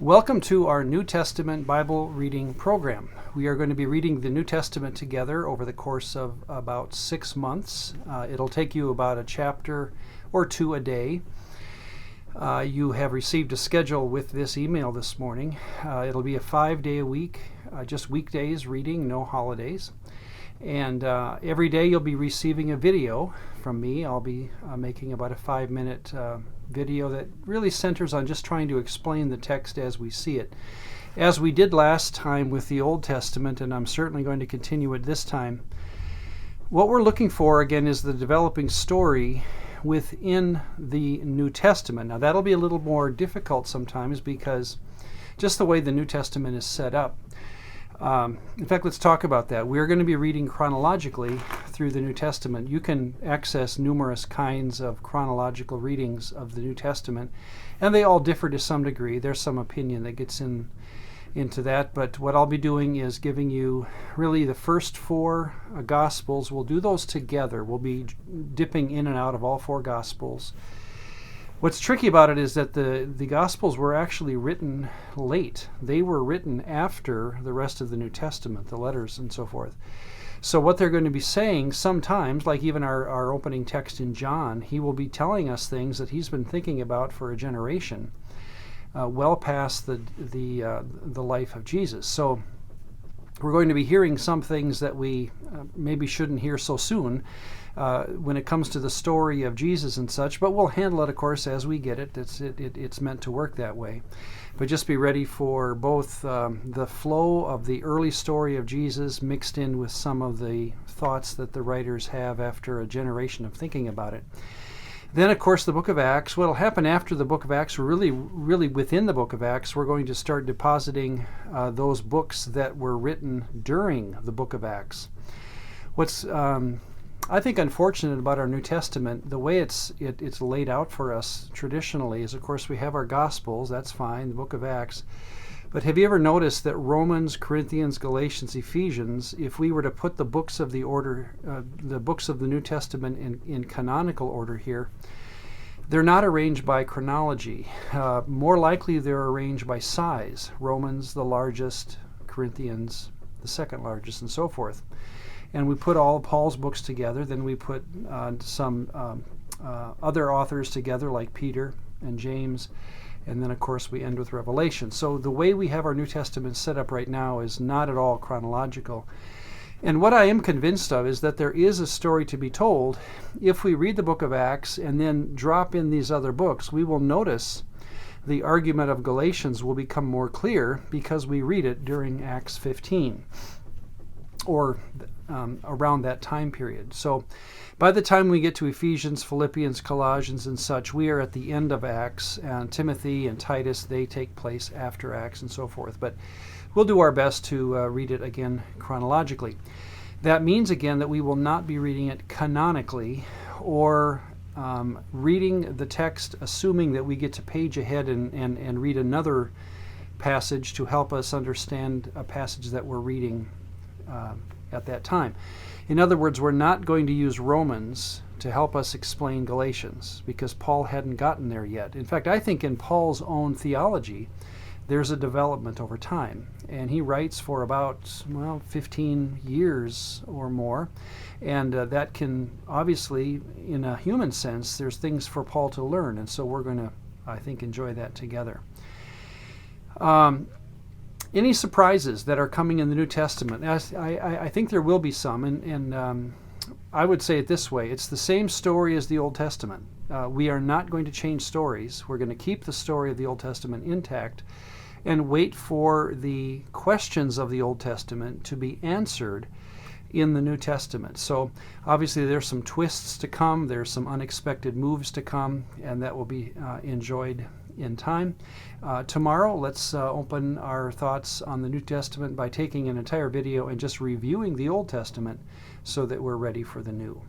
Welcome to our New Testament Bible reading program. We are going to be reading the New Testament together over the course of about 6 months. It'll take you about a chapter or two a day. You have received a schedule with this email this morning. It'll be a 5-day a week, just weekdays reading, no holidays. And every day you'll be receiving a video from me. I'll be making about a 5-minute video that really centers on just trying to explain the text as we see it. As we did last time with the Old Testament, and I'm certainly going to continue it this time, what we're looking for again is the developing story within the New Testament. Now that'll be a little more difficult sometimes because just the way the New Testament is set up. In fact, let's talk about that. We're going to be reading chronologically through the New Testament. You can access numerous kinds of chronological readings of the New Testament, and they all differ to some degree. There's some opinion that gets into that, but what I'll be doing is giving you really the first 4 Gospels. We'll do those together. We'll be dipping in and out of all 4 Gospels. What's tricky about it is that the Gospels were actually written late. They were written after the rest of the New Testament, the letters and so forth. So what they're going to be saying sometimes, like even our opening text in John, he will be telling us things that he's been thinking about for a generation, well past the life of Jesus. So we're going to be hearing some things that we maybe shouldn't hear so soon when it comes to the story of Jesus and such, but we'll handle it, of course, as we get it. It's meant to work that way. But just be ready for both the flow of the early story of Jesus mixed in with some of the thoughts that the writers have after a generation of thinking about it. Then, of course, the book of Acts. What will happen after the book of Acts, really within the book of Acts, we're going to start depositing those books that were written during the book of Acts. What's I think unfortunate about our New Testament, the way it's laid out for us traditionally is, of course, we have our Gospels. That's fine, the book of Acts. But have you ever noticed that Romans, Corinthians, Galatians, Ephesians, if we were to put the books of the books of the New Testament in canonical order here, they're not arranged by chronology. More likely they're arranged by size. Romans, the largest, Corinthians, the second largest, and so forth. And we put all of Paul's books together. Then we put some other authors together like Peter and James. And then, of course, we end with Revelation. So the way we have our New Testament set up right now is not at all chronological. And what I am convinced of is that there is a story to be told. If we read the book of Acts and then drop in these other books, we will notice the argument of Galatians will become more clear because we read it during Acts 15 or around that time period. So by the time we get to Ephesians, Philippians, Colossians, and such, we are at the end of Acts, and Timothy and Titus, they take place after Acts and so forth. But we'll do our best to read it again chronologically. That means, again, that we will not be reading it canonically or reading the text assuming that we get to page ahead and read another passage to help us understand a passage that we're reading at that time. In other words, we're not going to use Romans to help us explain Galatians because Paul hadn't gotten there yet. In fact, I think in Paul's own theology, there's a development over time. And he writes for about, 15 years or more. And that can, obviously, in a human sense, there's things for Paul to learn. And so we're going to, I think, enjoy that together. Any surprises that are coming in the New Testament? I think there will be some, and I would say it this way. It's the same story as the Old Testament. We are not going to change stories. We're going to keep the story of the Old Testament intact and wait for the questions of the Old Testament to be answered in the New Testament. So obviously there's some twists to come, there's some unexpected moves to come, and that will be enjoyed in time. Tomorrow, let's open our thoughts on the New Testament by taking an entire video and just reviewing the Old Testament so that we're ready for the New.